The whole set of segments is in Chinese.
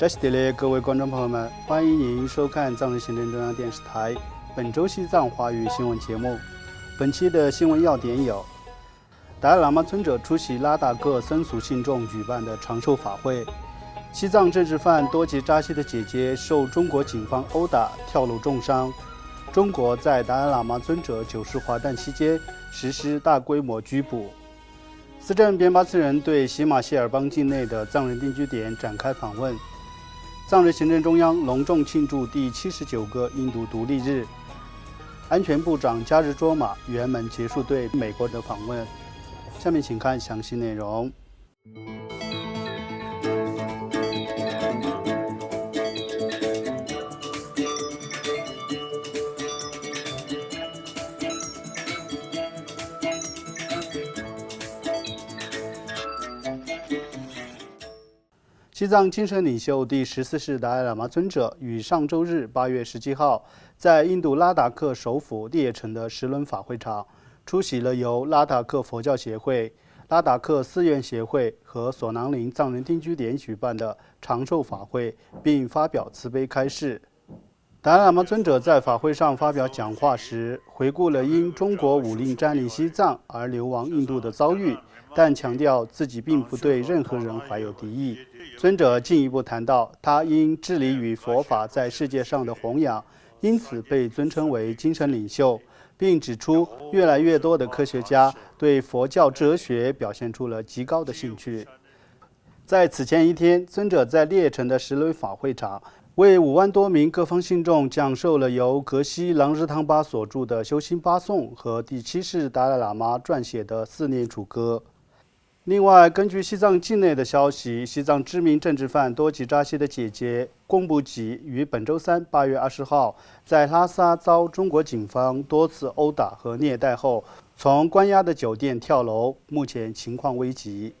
扎西德勒各位观众朋友们，欢迎您收看藏人行政中央电视台本周西藏华语新闻节目。本期的新闻要点有：达赖喇嘛尊者出席拉达克僧俗信众举办的长寿法会；西藏政治犯多吉扎西的姐姐受中国警方殴打，跳楼重伤；中国在达赖喇嘛尊者90华诞期间实施大规模拘捕；司政边巴斯人对喜马歇尔邦境内的藏人定居点展开访问；藏人行政中央隆重庆祝第79个印度独立日；安全部长加日卓玛圆满结束对美国的访问。下面请看详细内容。西藏精神领袖第14世达赖喇嘛尊者于上周日8月17号在印度拉达克首府列城的石伦法会场出席了由拉达克佛教协会、拉达克寺院协会和索囊林藏人定居点举办的长寿法会，并发表慈悲开示。达赖喇嘛尊者在法会上发表讲话时，回顾了因中国武令占领西藏而流亡印度的遭遇，但强调自己并不对任何人怀有敌意。尊者进一步谈到，他因致力于佛法在世界上的弘扬，因此被尊称为精神领袖，并指出越来越多的科学家对佛教哲学表现出了极高的兴趣。在此前一天，尊者在列城的石伦法会场为5万多名各方信众讲授了由格西朗日汤巴所著的《修心八颂》和第7世达赖喇嘛撰写的4念楚歌。另外，根据西藏境内的消息，西藏知名政治犯多吉扎西的姐姐贡布吉于本周三8月20号在拉萨遭中国警方多次殴打和虐待后，从关押的酒店跳楼，目前情况危急。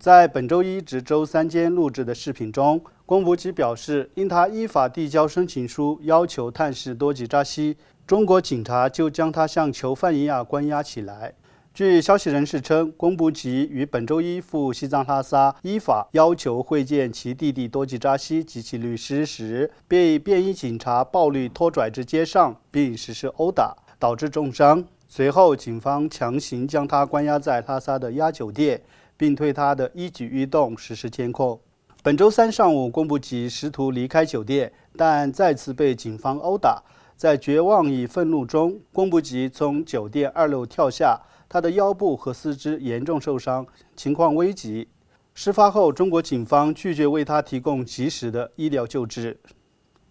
在本周一至周三间录制的视频中，贡布吉表示，因他依法递交申请书要求探视多吉扎西，中国警察就将他像囚犯一样关押起来。据消息人士称，贡布吉于本周一赴西藏拉萨，依法要求会见其弟弟多吉扎西及其律师时，被便衣警察暴力拖拽至街上，并实施殴打，导致重伤。随后，警方强行将他关押在拉萨的鸭酒店，并对他的一举一动实施监控。本周三上午，贡布吉试图离开酒店，但再次被警方殴打。在绝望与愤怒中，贡布吉从酒店2楼跳下，他的腰部和四肢严重受伤，情况危急。事发后，中国警方拒绝为他提供及时的医疗救治。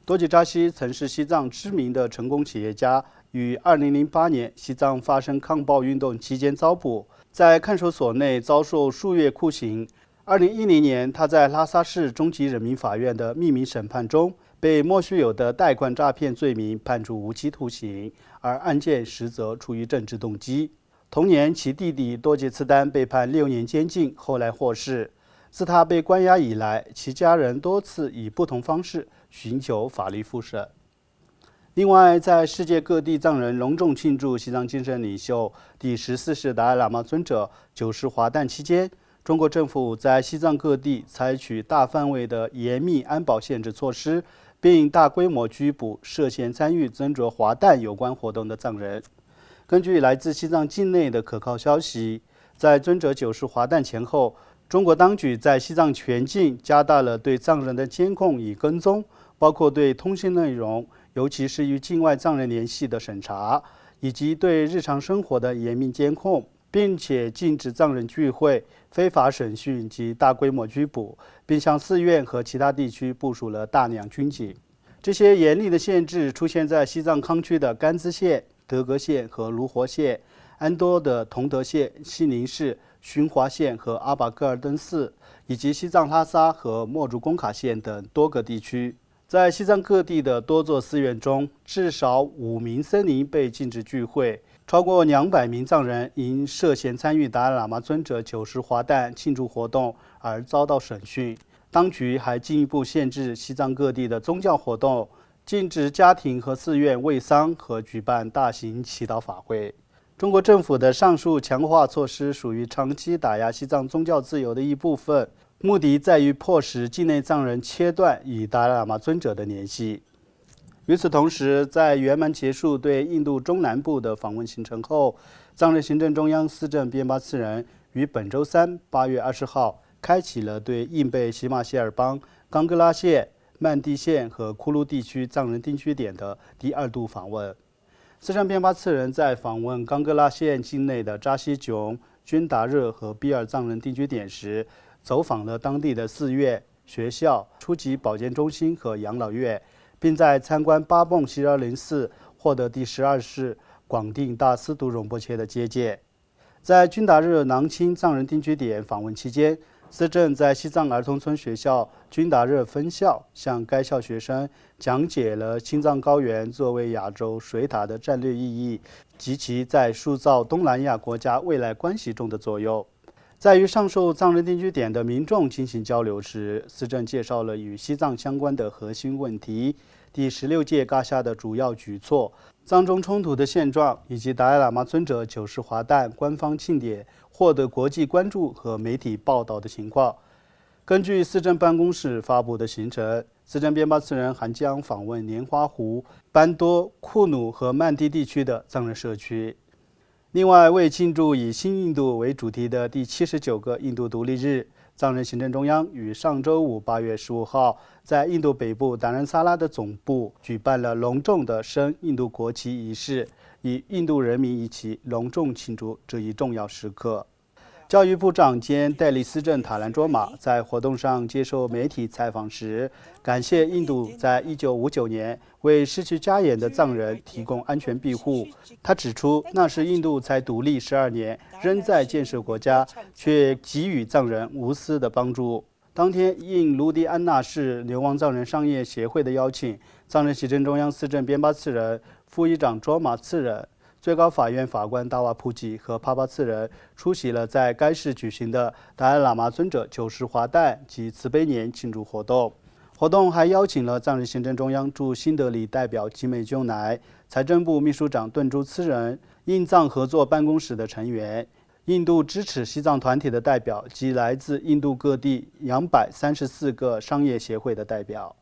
多吉扎西曾是西藏知名的成功企业家，于2008年西藏发生抗暴运动期间遭捕，在看守所内遭受数月酷刑。2010年，他在拉萨市中级人民法院的秘密审判中，被莫须有的贷款诈骗罪名判处无期徒刑，而案件实则出于政治动机。同年，其弟弟多吉次丹被判6年监禁，后来获释。自他被关押以来，其家人多次以不同方式寻求法律复审。另外，在世界各地藏人隆重庆祝西藏精神领袖第14世达赖喇嘛尊者90华诞期间，中国政府在西藏各地采取大范围的严密安保限制措施，并大规模拘捕涉嫌参与尊者华诞有关活动的藏人。根据来自西藏境内的可靠消息，在尊者90华诞前后，中国当局在西藏全境加大了对藏人的监控与跟踪，包括对通信内容，尤其是与境外藏人联系的审查，以及对日常生活的严密监控，并且禁止藏人聚会、非法审讯及大规模拘捕，并向寺院和其他地区部署了大量军警。这些严厉的限制出现在西藏康区的甘孜县、德格县和卢活县、安多的同德县、西宁市、循华县和阿巴戈尔登寺，以及西藏拉萨和莫竹工卡县等多个地区。在西藏各地的多座寺院中，至少5名僧尼被禁止聚会，超过200名藏人因涉嫌参与达赖喇嘛尊者90华诞庆祝活动而遭到审讯。当局还进一步限制西藏各地的宗教活动，禁止家庭和寺院卫丧和举办大型祈祷法会。中国政府的上述强化措施属于长期打压西藏宗教自由的一部分。目的在于迫使境内藏人切断与达赖喇嘛尊者的联系。与此同时，在圆满结束对印度中南部的访问行程后，藏人行政中央司政边巴次仁于本周三8月20号开启了对印贝喜马歇尔邦冈格拉县、曼地县和库鲁地区藏人定居点的第2度访问。司政边巴次仁在访问冈格拉县境内的扎西囧、军达热和比尔藏人定居点时，走访了当地的寺院、学校、初级保健中心和养老院，并在参观巴蹦希拉林寺获得第12世广定大司徒荣波切的接见。在军达热囊钦藏人定居点访问期间，司政在西藏儿童村学校军达热分校向该校学生讲解了青藏高原作为亚洲水塔的战略意义及其在塑造东南亚国家未来关系中的作用。在与上述藏人定居点的民众进行交流时，司政介绍了与西藏相关的核心问题、第16届噶夏的主要举措、藏中冲突的现状，以及达赖喇嘛尊者90华诞官方庆典获得国际关注和媒体报道的情况。根据司政办公室发布的行程，司政边巴次仁还将访问莲花湖、班多、库努和曼地地区的藏人社区。另外，为庆祝以新印度为主题的第79个印度独立日，藏人行政中央于上周五8月15号在印度北部达兰萨拉的总部举办了隆重的升印度国旗仪式，与印度人民一起隆重庆祝这一重要时刻。教育部长兼代理司政塔兰卓玛在活动上接受媒体采访时，感谢印度在1959年为失去家园的藏人提供安全庇护。他指出，那时印度才独立12年，仍在建设国家，却给予藏人无私的帮助。当天，应卢迪安纳市流亡藏人商业协会的邀请，藏人行政中央司政边巴次仁、副议长卓玛次仁、最高法院法官达瓦普吉和帕巴次仁出席了在该市举行的达赖喇嘛尊者90华诞及慈悲年庆祝活动。活动还邀请了藏人行政中央驻新德里代表吉美鸠乃、财政部秘书长顿珠次仁、印藏合作办公室的成员、印度支持西藏团体的代表及来自印度各地234个商业协会的代表。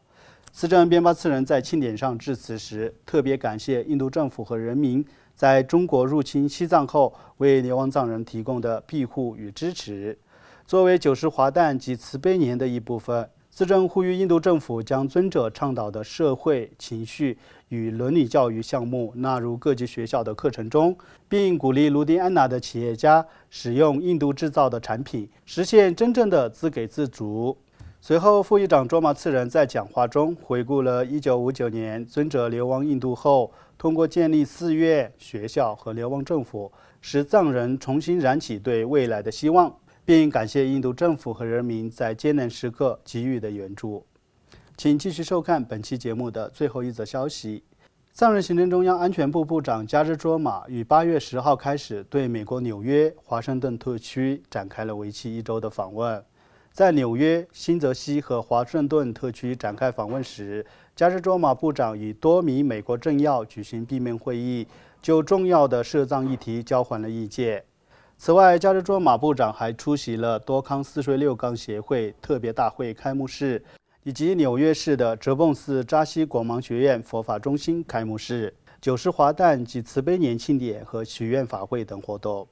司政边巴次仁在庆典上致辞时，特别感谢印度政府和人民在中国入侵西藏后为流亡藏人提供的庇护与支持。作为90华诞及慈悲年的一部分，司政呼吁印度政府将尊者倡导的社会、情绪与伦理教育项目纳入各级学校的课程中，并鼓励卢迪安纳的企业家使用印度制造的产品，实现真正的自给自足。随后，副议长卓玛次仁在讲话中回顾了1959年尊者流亡印度后，通过建立寺院、学校和流亡政府，使藏人重新燃起对未来的希望，并感谢印度政府和人民在艰难时刻给予的援助。请继续收看本期节目的最后一则消息。藏人行政中央安全部部长加日卓玛于8月10号开始对美国纽约、华盛顿特区展开了为期1周的访问。在纽约、新泽西和华盛顿特区展开访问时，加日卓玛部长与多名美国政要举行闭门会议，就重要的涉藏议题交换了意见。此外，加日卓玛部长还出席了多康4岁6纲协会特别大会开幕式，以及纽约市的哲蚌寺扎西广芒学院佛法中心开幕式、90华诞及慈悲年庆典和许愿法会等活动。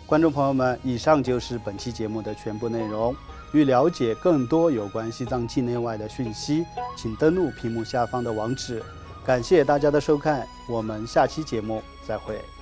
观众朋友们，以上就是本期节目的全部内容。欲了解更多有关西藏境内外的讯息，请登录屏幕下方的网址。感谢大家的收看，我们下期节目再会。